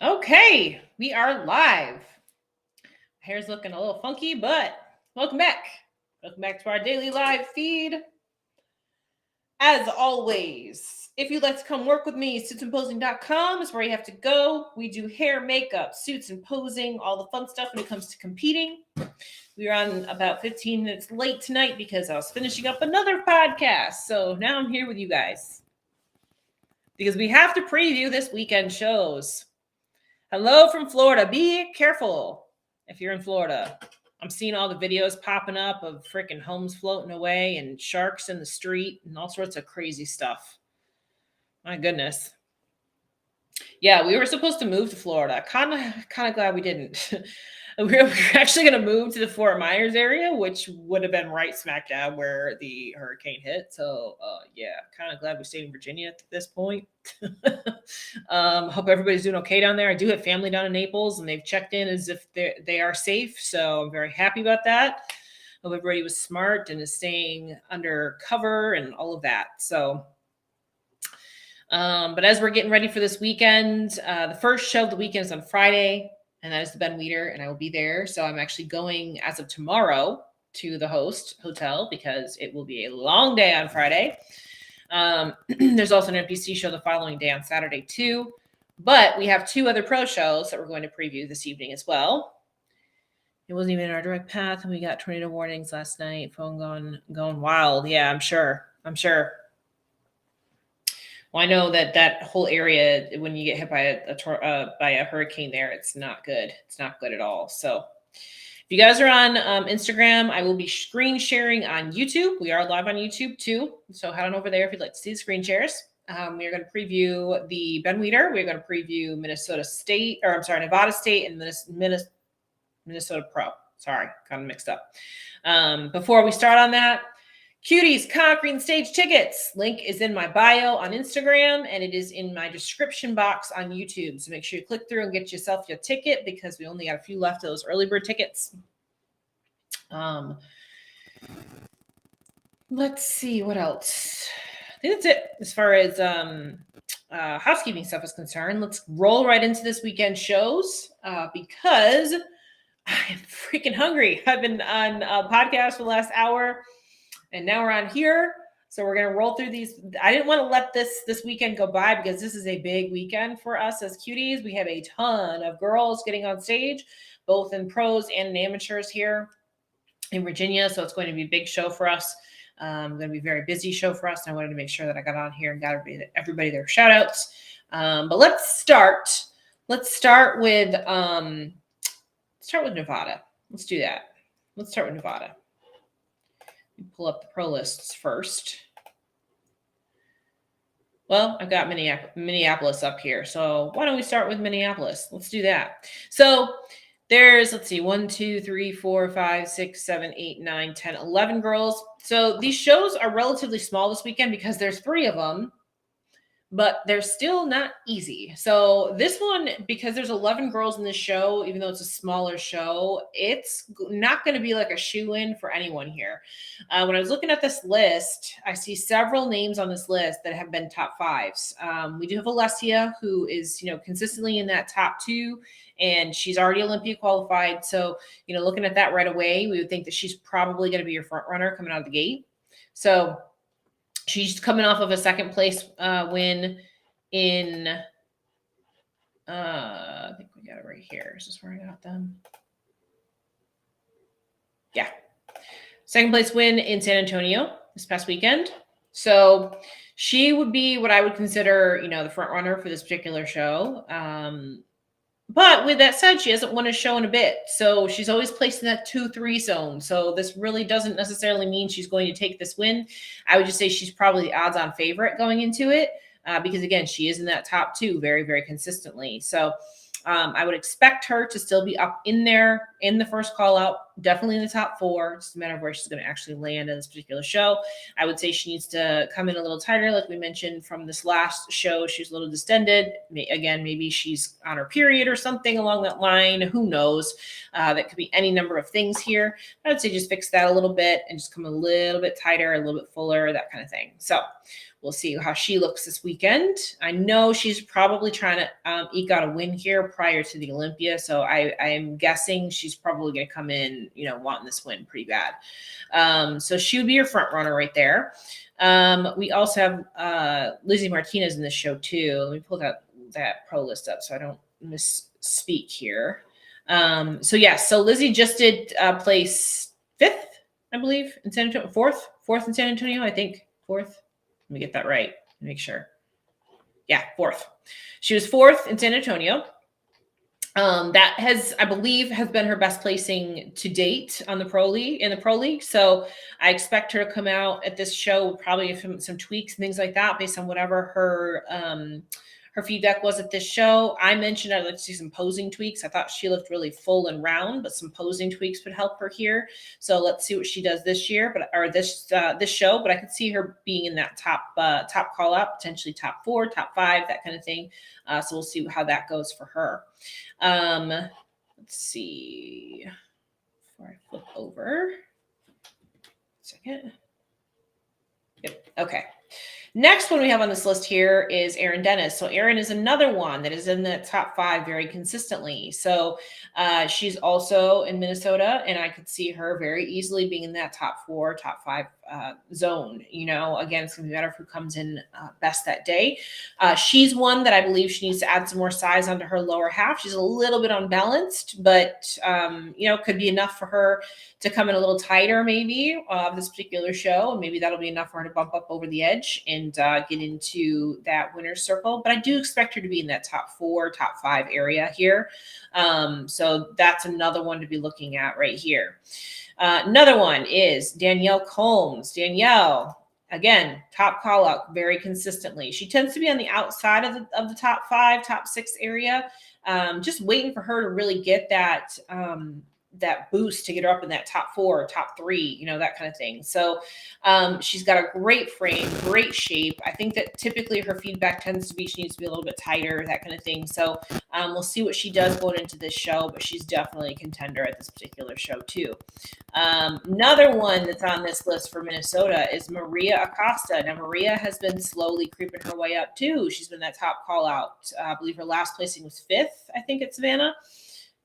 Okay, we are live. Hair's looking a little funky, but welcome back. Welcome back to our daily live feed. As always, if you'd like to come work with me, suitsandposing.com is where you have to go. We do hair, makeup, suits and posing, all the fun stuff when it comes to competing. We are on about 15 minutes late tonight because I was finishing up another podcast. So now I'm here with you guys because we have to preview this weekend shows. Hello from Florida. Be careful if you're in Florida. I'm seeing all the videos popping up of freaking homes floating away and sharks in the street and all sorts of crazy stuff. My goodness. Yeah, we were supposed to move to Florida. Kind of glad we didn't. we were actually going to move to the Fort Myers area, which would have been right smack dab where the hurricane hit. So, yeah, kind of glad we stayed in Virginia at this point. Hope everybody's doing okay down there. I do have family down in Naples, and they've checked in as if they are safe. So I'm very happy about that. Hope everybody was smart and is staying under cover and all of that. So, but as we're getting ready for this weekend, the first show of the weekend is on Friday, and that is the Ben Weider, and I will be there. So I'm actually going as of tomorrow to the host hotel because it will be a long day on Friday. There's also an NPC show the following day on Saturday too, but we have two other pro shows that we're going to preview this evening as well. It wasn't even in our direct path, and we got tornado warnings last night. Phone going wild. Yeah, I'm sure. Well, I know that whole area, when you get hit by a hurricane there, it's not good. It's not good at all. So if you guys are on Instagram, I will be screen sharing on YouTube. We are live on YouTube too. So head on over there if you'd like to see the screen shares. We are going to preview the Ben Weider. We're going to preview Nevada State and Minnesota Pro. Sorry, kind of mixed up. Before we start on that, Cuties Conquering Stage tickets. Link is in my bio on Instagram, and it is in my description box on YouTube. So make sure you click through and get yourself your ticket because we only got a few left of those early bird tickets. Let's see what else. I think that's it as far as housekeeping stuff is concerned. Let's roll right into this weekend shows because I am freaking hungry. I've been on a podcast for the last hour, and now we're on here. So we're going to roll through these. I didn't want to let this weekend go by because this is a big weekend for us as cuties. We have a ton of girls getting on stage, both in pros and in amateurs here in Virginia. So it's going to be a big show for us. Going to be a very busy show for us. And I wanted to make sure that I got on here and got everybody their shout outs. But let's start with Nevada. Let's do that. Let's start with Nevada. Pull up the pro lists first. Well, I've got Minneapolis up here. So why don't we start with Minneapolis? Let's do that. So there's, let's see, 1, 2, 3, 4, 5, 6, 7, 8, 9, 10, 11 girls. So these shows are relatively small this weekend because there's 3 of them, but they're still not easy. So this one, because there's 11 girls in this show, even though it's a smaller show, it's not going to be like a shoe-in for anyone here. When I was looking at this list, I see several names on this list that have been top 5s. We do have Alessia, who is, consistently in that top 2, and she's already Olympia qualified. So, looking at that right away, we would think that she's probably going to be your front runner coming out of the gate. So she's coming off of a second place win in, I think we got it right here. Is this where I got them? Yeah. Second place win in San Antonio this past weekend. So she would be what I would consider, the front runner for this particular show. But with that said, she hasn't won a show in a bit. So she's always placed in that 2-3 zone. So this really doesn't necessarily mean she's going to take this win. I would just say she's probably the odds-on favorite going into it because, again, she is in that top 2 very, very consistently. So I would expect her to still be up in there in the first call-out definitely in the top 4. It's just a matter of where she's going to actually land in this particular show. I would say she needs to come in a little tighter, like we mentioned from this last show. She's a little distended. Again, maybe she's on her period or something along that line. Who knows? That could be any number of things here. I would say just fix that a little bit and just come a little bit tighter, a little bit fuller, that kind of thing. So we'll see how she looks this weekend. I know she's probably trying to eke out a win here prior to the Olympia. So I'm guessing she's probably going to come in, wanting this win pretty bad. So she would be your front runner right there. We also have Lizzie Martinez in this show too. Let me pull that pro list up so I don't misspeak here. So Lizzie just did place 5th, I believe, in San Antonio. 4th in San Antonio, I think. 4th. Let me get that right. Make sure. Yeah, 4th. She was 4th in San Antonio. That I believe, has been her best placing to date on the pro league. So I expect her to come out at this show probably some tweaks and things like that based on whatever her feedback was at this show. I mentioned I'd like to see some posing tweaks. I thought she looked really full and round, but some posing tweaks would help her here. So let's see what she does this year, this show. But I could see her being in that top call out, potentially top 4, top 5, that kind of thing. So we'll see how that goes for her. Let's see. Before I flip over, second. Yep. Okay. Next one we have on this list here is Erin Dennis. So Erin is another one that is in the top 5 very consistently. So she's also in Minnesota, and I could see her very easily being in that top 4, top 5 zone. Again, it's going to be better who comes in best that day. She's one that I believe she needs to add some more size onto her lower half. She's a little bit unbalanced, but could be enough for her to come in a little tighter maybe this particular show. And maybe that'll be enough for her to bump up over the edge and get into that winner's circle. But I do expect her to be in that top 4, top 5 area here. So that's another one to be looking at right here. Another one is Danielle Combs. Danielle, again, top call out very consistently. She tends to be on the outside of the top 5, top 6 area. Just waiting for her to really get that boost to get her up in that top 4 or top 3, that kind of thing. So she's got a great frame, great shape. I think that typically her feedback tends to be she needs to be a little bit tighter, that kind of thing. So we'll see what she does going into this show, but she's definitely a contender at this particular show too. Another one that's on this list for Minnesota is Maria Acosta. Now, Maria has been slowly creeping her way up too. She's been that top call out. I believe her last placing was 5th, I think, at Savannah.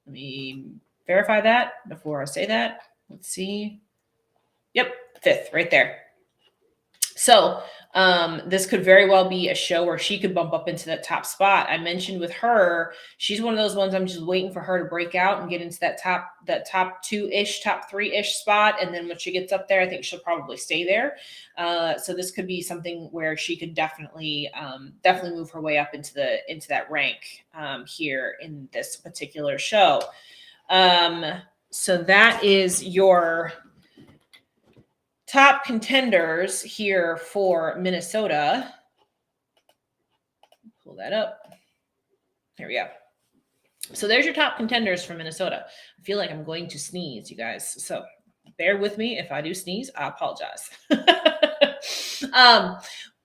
Let me verify that before I say that. Let's see. Yep, 5th, right there. So this could very well be a show where she could bump up into that top spot. I mentioned with her, she's one of those ones I'm just waiting for her to break out and get into that top 2-ish, top 3-ish spot. And then when she gets up there, I think she'll probably stay there. So this could be something where she could definitely move her way up into that rank here in this particular show. So that is your top contenders here for Minnesota. Pull that up. Here we go. So there's your top contenders for Minnesota. I feel like I'm going to sneeze, you guys. So bear with me. If I do sneeze, I apologize.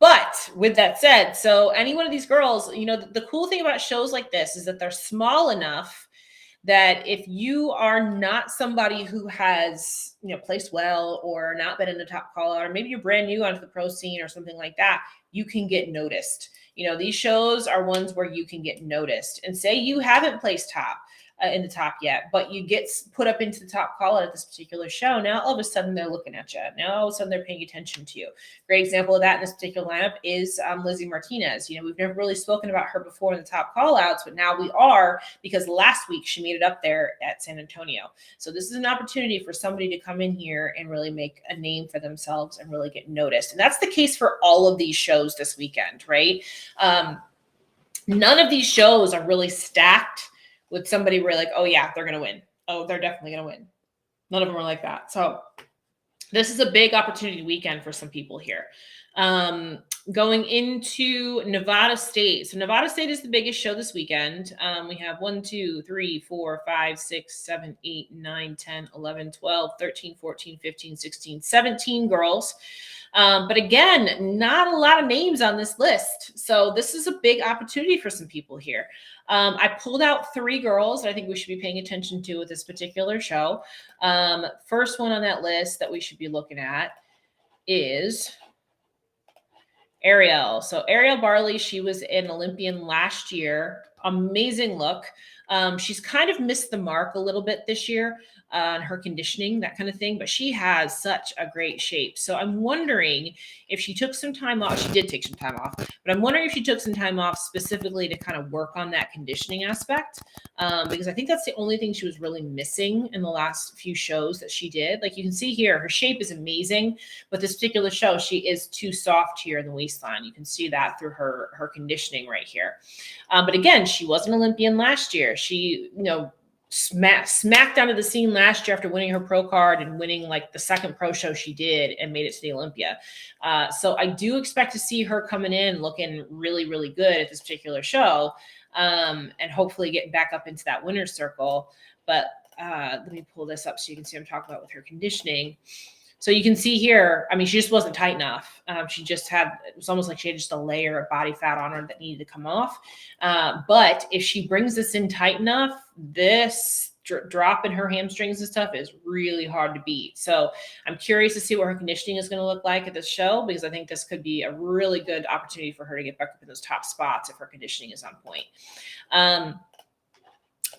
But with that said, so any one of these girls, the cool thing about shows like this is that they're small enough that if you are not somebody who has, placed well or not been in the top call out, or maybe you're brand new onto the pro scene or something like that, you can get noticed. These shows are ones where you can get noticed. And say you haven't placed top in the top yet, but you get put up into the top call out at this particular show. Now, all of a sudden, they're looking at you. Now, all of a sudden, they're paying attention to you. Great example of that in this particular lineup is Lizzie Martinez. We've never really spoken about her before in the top call outs, but now we are, because last week she made it up there at San Antonio. So this is an opportunity for somebody to come in here and really make a name for themselves and really get noticed. And that's the case for all of these shows this weekend, right? None of these shows are really stacked with somebody where like, oh yeah, they're going to win. Oh, they're definitely going to win. None of them are like that. So this is a big opportunity weekend for some people here. Going into Nevada State. So Nevada State is the biggest show this weekend. We have 1, 2, 3, 4, 5, 6, 7, 8, 9, 10, 11, 12, 13, 14, 15, 16, 17 girls. But again, not a lot of names on this list. So this is a big opportunity for some people here. I pulled out 3 girls that I think we should be paying attention to with this particular show. First one on that list that we should be looking at is Ariel. So Ariel Barley, she was an Olympian last year. Amazing look. She's kind of missed the mark a little bit this year on her conditioning, that kind of thing, but she has such a great shape. So I'm wondering if she took some time off. She did take some time off, but I'm wondering if she took some time off specifically to kind of work on that conditioning aspect, because I think that's the only thing she was really missing in the last few shows that she did. Like you can see here, her shape is amazing, but this particular show, she is too soft here in the waistline. You can see that through her conditioning right here. But again, she was an Olympian last year. She, smacked onto the scene last year after winning her pro card and winning like the second pro show she did and made it to the Olympia. So I do expect to see her coming in looking really, really good at this particular show, and hopefully getting back up into that winner's circle. But let me pull this up so you can see what I'm talking about with her conditioning. So you can see here, I mean, she just wasn't tight enough. She just had, it was almost like she had just a layer of body fat on her that needed to come off. But if she brings this in tight enough, this drop in her hamstrings and stuff is really hard to beat. So I'm curious to see what her conditioning is going to look like at this show, because I think this could be a really good opportunity for her to get back up in those top spots if her conditioning is on point.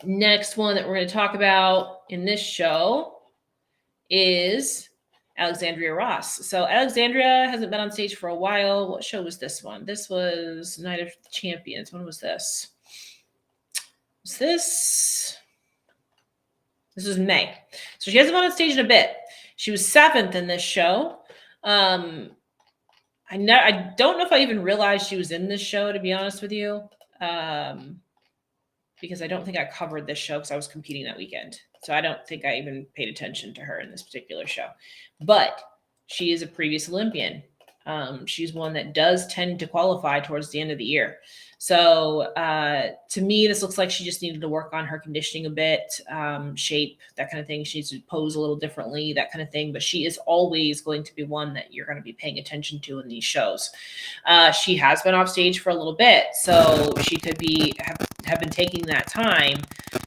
Next one that we're going to talk about in this show is Alexandria Ross. So Alexandria hasn't been on stage for a while. What show was this one? This was Night of Champions. When was this? This was May. So she hasn't been on stage in a bit. She was 7th in this show. I don't know if I even realized she was in this show, to be honest with you, because I don't think I covered this show because I was competing that weekend. So I don't think I even paid attention to her in this particular show. But she is a previous Olympian. She's one that does tend to qualify towards the end of the year. So to me, this looks like she just needed to work on her conditioning a bit, shape, that kind of thing. She needs to pose a little differently, that kind of thing. But she is always going to be one that you're going to be paying attention to in these shows. She has been off stage for a little bit, so she could have been taking that time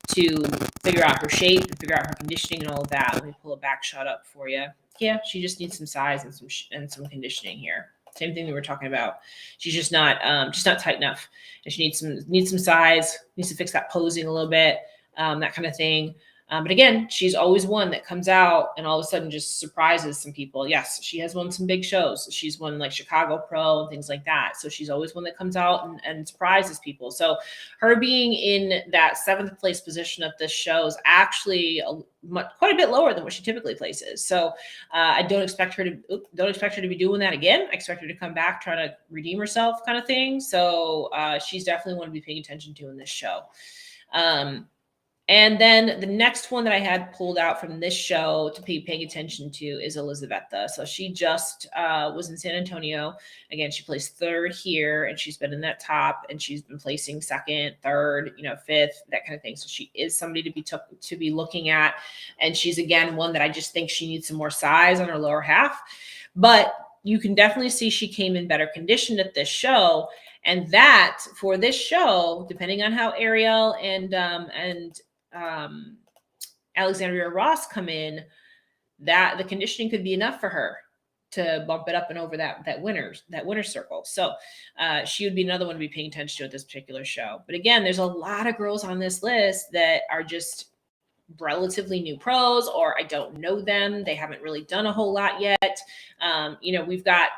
to figure out her shape and figure out her conditioning and all of that. Let me pull a back shot up for you. Yeah, she just needs some size and some conditioning here. Same thing we were talking about. She's just not tight enough, and she needs some size. Needs to fix that posing a little bit, that kind of thing. But again, she's always one that comes out and all of a sudden just surprises some people. Yes, she has won some big shows. She's won like Chicago Pro and things like that. So she's always one that comes out and surprises people. So her being in that 7th place position of this show is actually quite a bit lower than what she typically places. So I don't expect her to be doing that again. I expect her to come back, try to redeem herself, kind of thing. So she's definitely one to be paying attention to in this show. And then the next one that I had pulled out from this show to be paying attention to is Elizabetta. So she just was in San Antonio. Again, she placed 3rd here, and she's been in that top, and she's been placing 2nd, 3rd, 5th, that kind of thing. So she is somebody to be looking at. And she's, again, one that I just think she needs some more size on her lower half. But you can definitely see she came in better conditioned at this show. And that, for this show, depending on how Ariel and Alexandria Ross come in, that the conditioning could be enough for her to bump it up and over that winner circle. So she would be another one to be paying attention to at this particular show. But again, there's a lot of girls on this list that are just relatively new pros, or I don't know them. They haven't really done a whole lot yet. We've got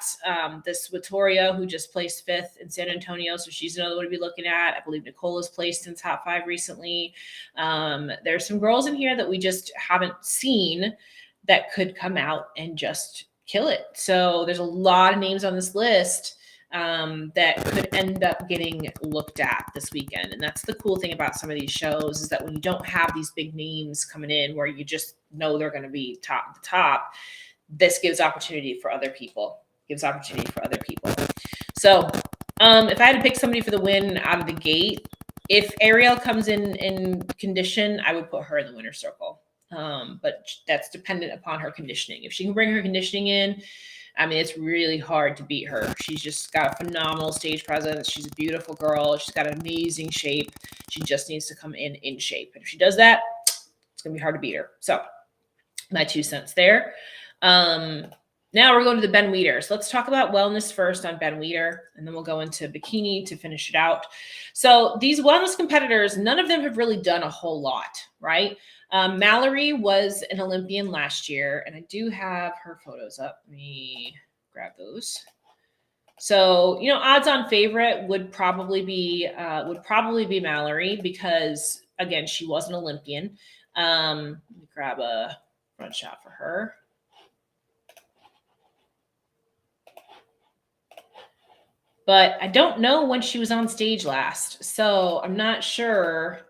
this Vittoria who just placed 5th in San Antonio. So she's another one to be looking at. I believe Nicola's placed in top 5 recently. There's some girls in here that we just haven't seen that could come out and just kill it. So there's a lot of names on this list that could end up getting looked at this weekend. And that's the cool thing about some of these shows, is that when you don't have these big names coming in where you just know they're going to be top to top, this gives opportunity for other people. So if I had to pick somebody for the win out of the gate, if Ariel comes in condition, I would put her in the winner's circle. But that's dependent upon her conditioning. If she can bring her conditioning in, I mean, it's really hard to beat her. She's just got a phenomenal stage presence. She's a beautiful girl. She's got an amazing shape. She just needs to come in shape. And if she does that, it's going to be hard to beat her. So my 2 cents there. Now we're going to the Ben Weider. So let's talk about wellness first on Ben Weider, and then we'll go into Bikini to finish it out. So these wellness competitors, none of them have really done a whole lot, right? Mallory was an Olympian last year, and I do have her photos up. Let me grab those. So, you know, odds on favorite would probably be Mallory because, again, she was an Olympian. Let me grab a front shot for her. But I don't know when she was on stage last, so I'm not sure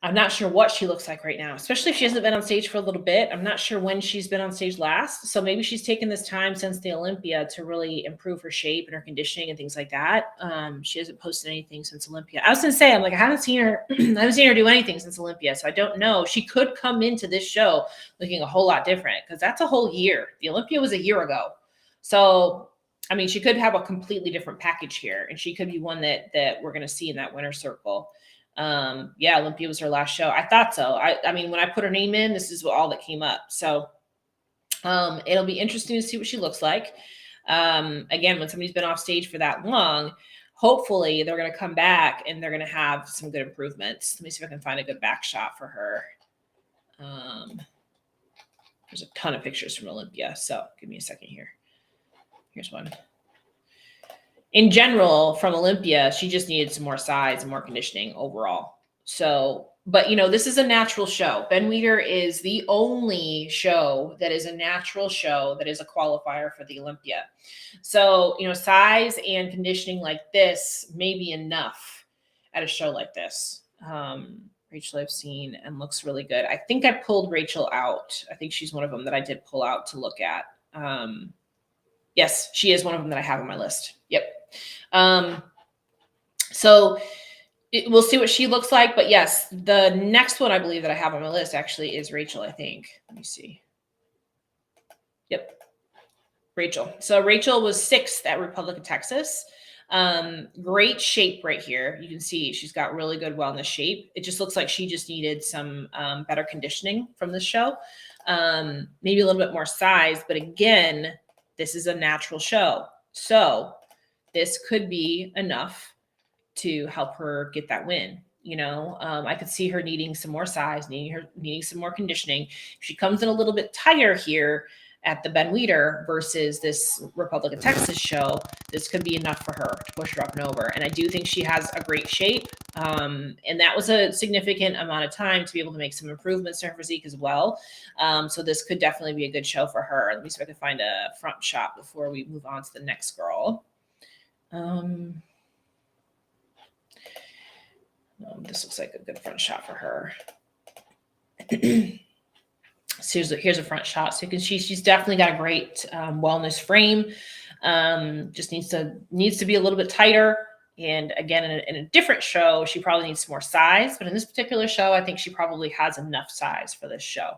what she looks like right now, especially if she hasn't been on stage for a little bit. I'm not sure when she's been on stage last. So maybe she's taken this time since the Olympia to really improve her shape and her conditioning and things like that. She hasn't posted anything since Olympia. I was going to say, I haven't seen her do anything since Olympia. So I don't know. She could come into this show looking a whole lot different because that's a whole year. The Olympia was a year ago. So, I mean, she could have a completely different package here, and she could be one that we're going to see in that winner's circle. Yeah, Olympia was her last show. I thought so. I mean, when I put her name in, this is all that came up. So it'll be interesting to see what she looks like. Again, when somebody's been off stage for that long, hopefully they're going to come back and they're going to have some good improvements. Let me see if I can find a good back shot for her. There's a ton of pictures from Olympia, so give me a second here. Here's one. In general, from Olympia, she just needed some more size and more conditioning overall. So, but you know, this is a natural show. Ben Weider is the only show that is a natural show that is a qualifier for the Olympia. So, you know, size and conditioning like this may be enough at a show like this. Rachel I've seen and looks really good. I think I pulled Rachel out. I think she's one of them that I did pull out to look at. Yes, she is one of them that I have on my list. Yep. So we'll see what she looks like. But yes, the next one I believe that I have on my list actually is Rachel, I think. Let me see. Yep. Rachel. So Rachel was 6th at Republic of Texas. Great shape right here. You can see she's got really good wellness shape. It just looks like she just needed some better conditioning from this show. Maybe a little bit more size. But again, this is a natural show. So this could be enough to help her get that win. You know, I could see her needing some more size, needing some more conditioning. If she comes in a little bit tighter here at the Ben Weider versus this Republic of Texas show, this could be enough for her to push her up and over. And I do think she has a great shape. And that was a significant amount of time to be able to make some improvements to her physique as well. So this could definitely be a good show for her. Let me see if I can find a front shot before we move on to the next girl. This looks like a good front shot for her. So here's a front shot. So you can see she's definitely got a great wellness frame. Just needs to be a little bit tighter. And again, in a different show, she probably needs some more size. But in this particular show, I think she probably has enough size for this show.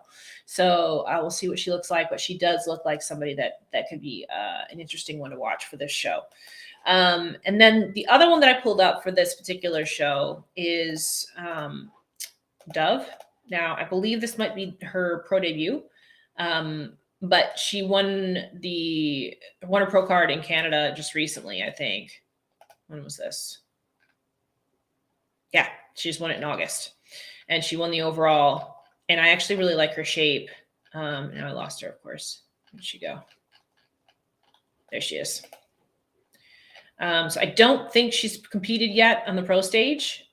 So we'll see what she looks like. But she does look like somebody that could be an interesting one to watch for this show. And then the other one that I pulled up for this particular show is Dove. Now, I believe this might be her pro debut, but she won a pro card in Canada just recently, I think. When was this? Yeah, she just won it in August. And she won the overall. And I actually really like her shape. Now I lost her, of course. Where'd she go? There she is. So I don't think she's competed yet on the pro stage.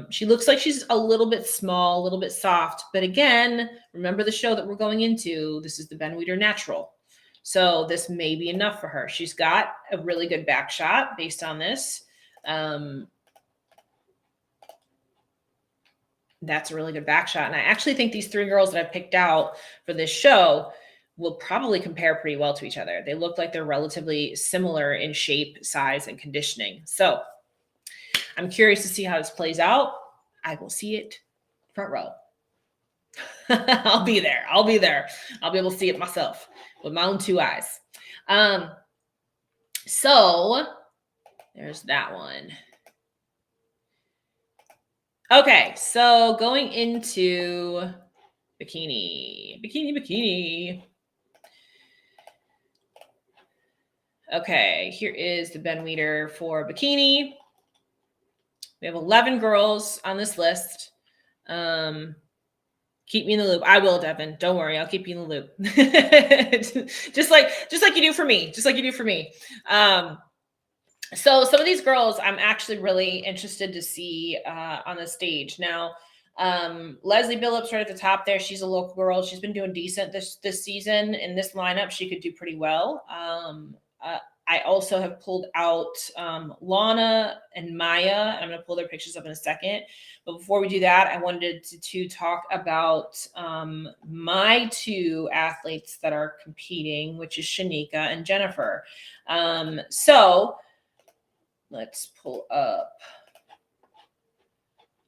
She looks like she's a little bit small, a little bit soft. But again, remember the show that we're going into. This is the Ben Weider Natural. So this may be enough for her. She's got a really good back shot based on this. That's a really good back shot. And I actually think these 3 girls that I've picked out for this show will probably compare pretty well to each other. They look like they're relatively similar in shape, size, and conditioning. So I'm curious to see how this plays out. I will see it front row. I'll be there. I'll be there. I'll be able to see it myself with my own two eyes. So there's that one. Okay, so going into bikini. Okay, here is the Ben Weider for bikini. We have 11 girls on this list. Keep me in the loop. I will, Devin. Don't worry. I'll keep you in the loop. just like you do for me. Just like you do for me. So some of these girls I'm actually really interested to see on the stage. Now, Leslie Billups right at the top there. She's a local girl. She's been doing decent this season. In this lineup, she could do pretty well. I also have pulled out Lana and Maya. I'm going to pull their pictures up in a second. But before we do that, I wanted to talk about my two athletes that are competing, which is Shanika and Jennifer. So let's pull up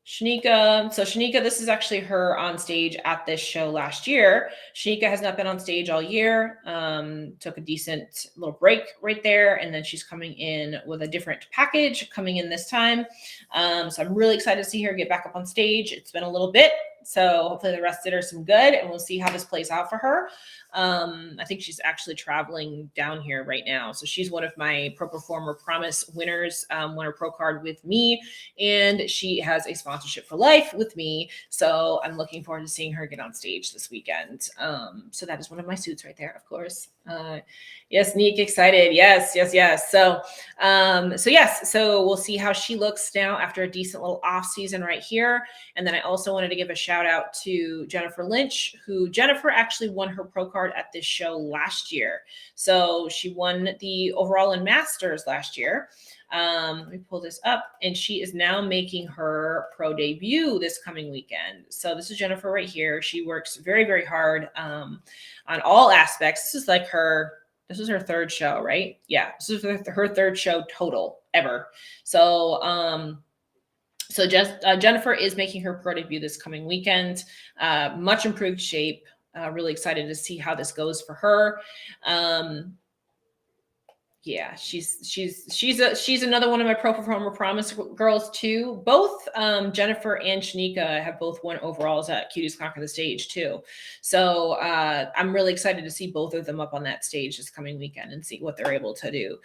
Shanika. So Shanika, this is actually her on stage at this show last year. Shanika has not been on stage all year. Took a decent little break right there. And then she's coming in with a different package coming in this time. So I'm really excited to see her get back up on stage. It's been a little bit. So hopefully the rest did her some good, and we'll see how this plays out for her. I think she's actually traveling down here right now. So she's one of my Pro Performer Promise winners, won her pro card with me, and she has a sponsorship for life with me. So I'm looking forward to seeing her get on stage this weekend. So that is one of my suits right there, of course. Yes, Neek, excited. Yes. So yes, so we'll see how she looks now after a decent little off season right here. And then I also wanted to give a shout out to Jennifer Lynch, who Jennifer actually won her pro card at this show last year. So she won the overall and masters last year. Let me pull this up, and she is now making her pro debut this coming weekend. So this is Jennifer right here. She works very, very hard on all aspects. This is her third show, right? Yeah, this is her third show total ever. So Jennifer is making her pro debut this coming weekend. Much improved shape. Really excited to see how this goes for her. Yeah, she's another one of my Pro Performer Promise girls too. Both Jennifer and Shanika have both won overalls at Cuties Conquer the Stage too. So I'm really excited to see both of them up on that stage this coming weekend and see what they're able to do.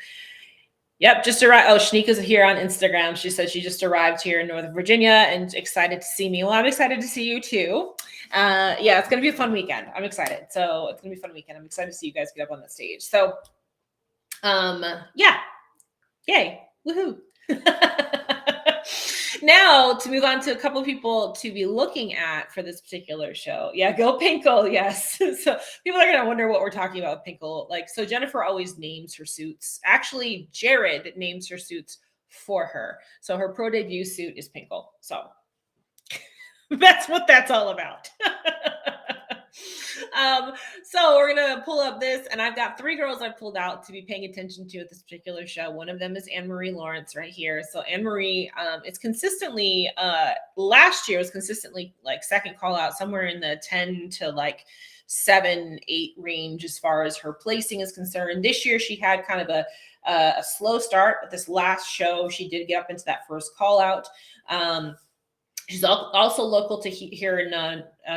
Yep, just arrived. Oh, Shanika's here on Instagram. She said she just arrived here in Northern Virginia and excited to see me. Well, I'm excited to see you too. Yeah, it's going to be a fun weekend. I'm excited. So it's going to be a fun weekend. I'm excited to see you guys get up on the stage. So yeah, yay, woohoo. Now to move on to a couple of people to be looking at for this particular show. Yeah, go Pinkle. Yes. So people are going to wonder what we're talking about with Pinkle. So Jennifer always names her suits. Actually, Jared names her suits for her. So her pro debut suit is Pinkle. So that's what that's all about. So we're gonna pull up this, and I've got three girls I've pulled out to be paying attention to at this particular show. One of them is Anne-Marie Lawrence right here. So Anne-Marie, it's consistently last year was consistently like second call out, somewhere in the 10 to like 7, 8 range as far as her placing is concerned. This year she had kind of a slow start, but this last show she did get up into that first call out. She's also local to here in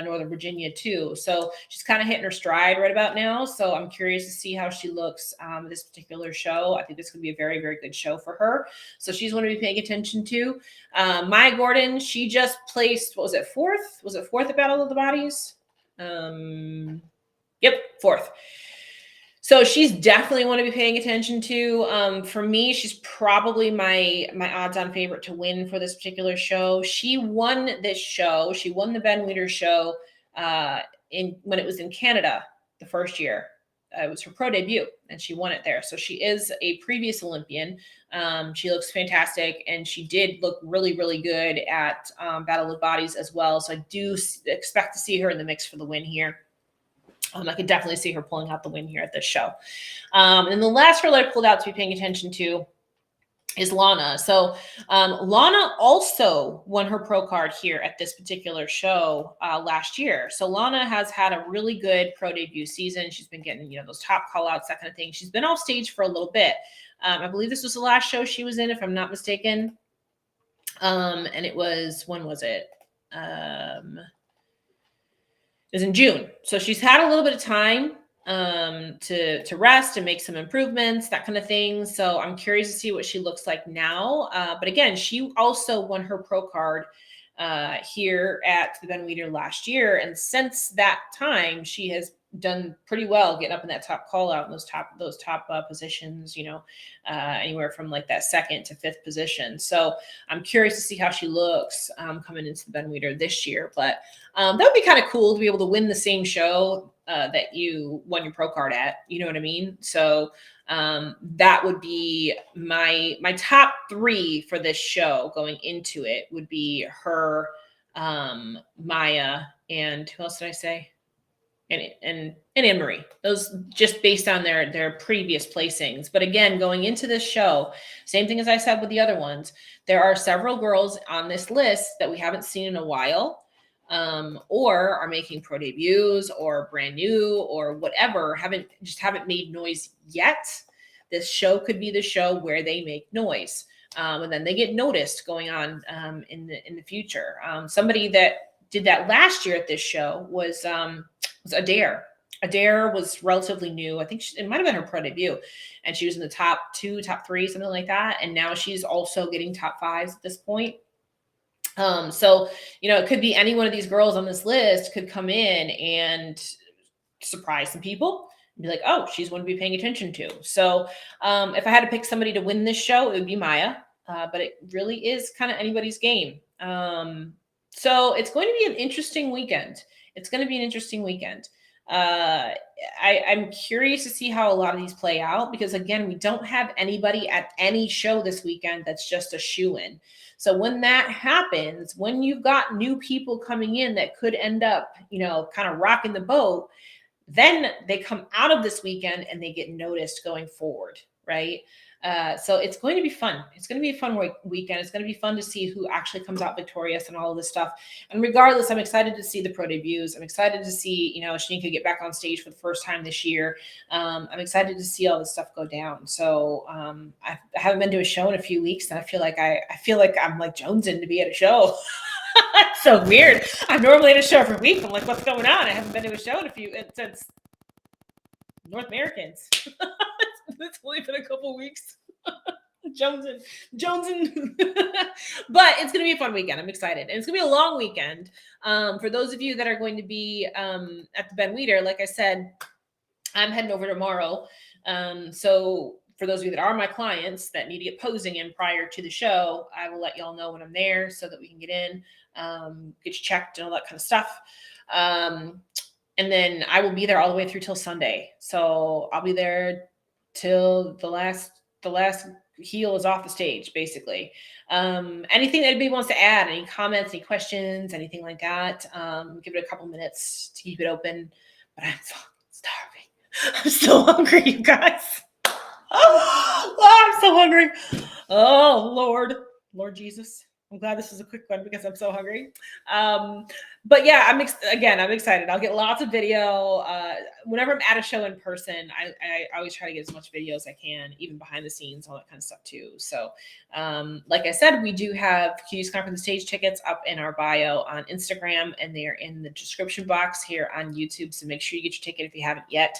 Northern Virginia too. So she's kind of hitting her stride right about now. So I'm curious to see how she looks this particular show. I think this could be a very, very good show for her. So she's one to be paying attention to. Maya Gordon, she just placed, what was it, 4th? Was it 4th at Battle of the Bodies? Yep, 4th. So she's definitely one to be paying attention to. For me, she's probably my odds-on favorite to win for this particular show. She won this show. She won the Ben Weider show when it was in Canada the first year. It was her pro debut, and she won it there. So she is a previous Olympian. She looks fantastic, and she did look really, really good at Battle of Bodies as well. So I do expect to see her in the mix for the win here. I could definitely see her pulling out the win here at this show. And the last girl I pulled out to be paying attention to is Lana. So Lana also won her pro card here at this particular show last year. So Lana has had a really good pro debut season. She's been getting, those top call outs, that kind of thing. She's been off stage for a little bit. I believe this was the last show she was in, if I'm not mistaken. And it was, when was it? It was in June. So she's had a little bit of time to rest and make some improvements, that kind of thing. So I'm curious to see what she looks like now. But again, she also won her pro card here at the Ben Weider last year. And since that time, she has done pretty well getting up in that top call out in those top positions, anywhere from like that second to fifth position. So I'm curious to see how she looks coming into the Ben Weider this year. But that would be kind of cool to be able to win the same show that you won your pro card at, you know what I mean? So that would be my top three for this show going into it would be her, Maya, and who else did I say? And Anne Marie. Those just based on their previous placings. But again, going into this show, same thing as I said with the other ones, there are several girls on this list that we haven't seen in a while, or are making pro debuts or brand new or whatever, haven't made noise yet. This show could be the show where they make noise. And then they get noticed going on in the future. Somebody that did that last year at this show was Adair. Adair was relatively new. I think it might have been her pro debut, and she was in the top 2, top 3, something like that. And now she's also getting top 5s at this point. So, it could be any one of these girls on this list could come in and surprise some people and be like, oh, she's one to be paying attention to. So if I had to pick somebody to win this show, it would be Maya. But it really is kind of anybody's game. So it's going to be an interesting weekend. I'm curious to see how a lot of these play out because, again, we don't have anybody at any show this weekend that's just a shoo-in. So when that happens, when you've got new people coming in that could end up, kind of rocking the boat, then they come out of this weekend and they get noticed going forward, right? So it's going to be fun. It's going to be a fun weekend. It's going to be fun to see who actually comes out victorious and all of this stuff. And regardless, I'm excited to see the pro debuts. I'm excited to see, Shanika get back on stage for the first time this year. I'm excited to see all this stuff go down. So I haven't been to a show in a few weeks, and I feel like I'm like jonesing to be at a show. It's so weird. I'm normally at a show every week. I'm like, what's going on? I haven't been to a show since North Americans. It's only been a couple weeks. Jonesing. But it's going to be a fun weekend. I'm excited. And it's going to be a long weekend. For those of you that are going to be at the Ben Weider, like I said, I'm heading over tomorrow. So for those of you that are my clients that need to get posing in prior to the show, I will let y'all know when I'm there so that we can get in, get you checked and all that kind of stuff. And then I will be there all the way through till Sunday. So I'll be there till the last heel is off the stage, basically. Anything that anybody wants to add, any comments, any questions, anything like that, give it a couple minutes to keep it open. But I'm starving. I'm so hungry, you guys. Oh, I'm so hungry. Oh, Lord Jesus. I'm glad this is a quick one because I'm so hungry. But yeah, I'm excited. I'll get lots of video. Whenever I'm at a show in person, I always try to get as much video as I can, even behind the scenes, all that kind of stuff too. So like I said, we do have Q's Conference Stage tickets up in our bio on Instagram, and they're in the description box here on YouTube. So make sure you get your ticket if you haven't yet.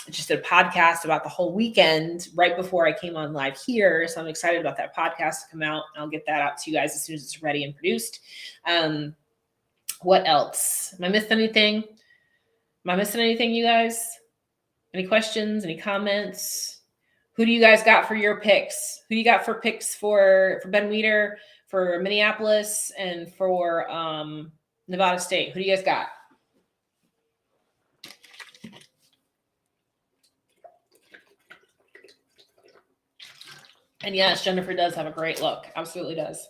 Just did a podcast about the whole weekend right before I came on live here. So I'm excited about that podcast to come out. I'll get that out to you guys as soon as it's ready and produced. What else? Am I missing anything? You guys? Any questions? Any comments? Who do you guys got for your picks? Who you got for picks for Ben Weider, for Minneapolis, and for Nevada State? Who do you guys got? And yes, Jennifer does have a great look. Absolutely does.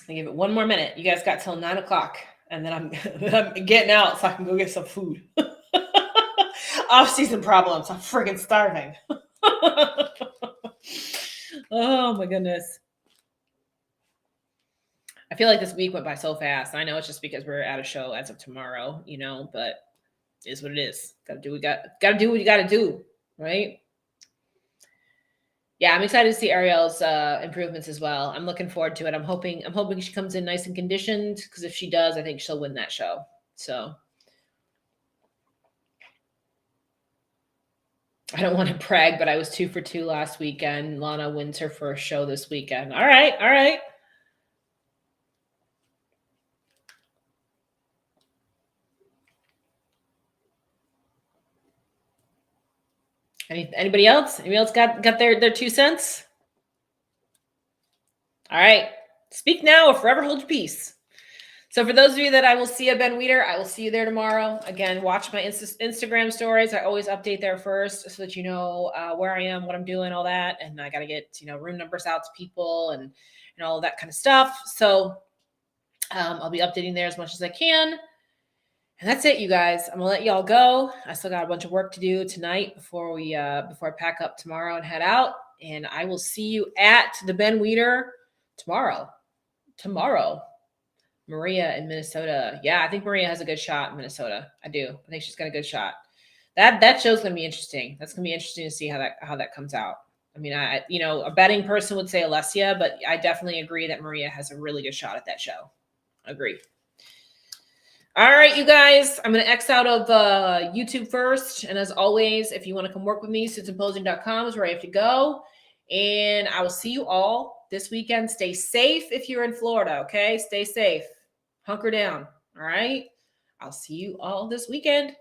I give it one more minute. You guys got till 9 o'clock, and then I'm getting out so I can go get some food. Off-season problems. I'm freaking starving. Oh my goodness. I feel like this week went by so fast. I know it's just because we're at a show as of tomorrow, but it is what it is. Gotta do what you gotta do, right? Yeah, I'm excited to see Ariel's improvements as well. I'm looking forward to it. I'm hoping she comes in nice and conditioned, because if she does, I think she'll win that show. So I don't want to brag, but I was 2 for 2 last weekend. Lana wins her first show this weekend. All right. Anybody else? Anybody else got their 2 cents? All right. Speak now or forever hold your peace. So for those of you that I will see at Ben Weider, I will see you there tomorrow. Again, watch my Instagram stories. I always update there first so that you know where I am, what I'm doing, all that. And I got to get, room numbers out to people and all that kind of stuff. So I'll be updating there as much as I can. And that's it, you guys. I'm gonna let y'all go. I still got a bunch of work to do tonight before I pack up tomorrow and head out. And I will see you at the Ben Weider tomorrow. Maria in Minnesota. Yeah, I think Maria has a good shot in Minnesota. I do. I think she's got a good shot. That show's gonna be interesting. That's gonna be interesting to see how that comes out. I mean, a betting person would say Alessia, but I definitely agree that Maria has a really good shot at that show. Agree. All right, you guys, I'm going to X out of YouTube first. And as always, if you want to come work with me, suitsandposing.com is where I have to go. And I will see you all this weekend. Stay safe if you're in Florida, okay? Stay safe. Hunker down, all right? I'll see you all this weekend.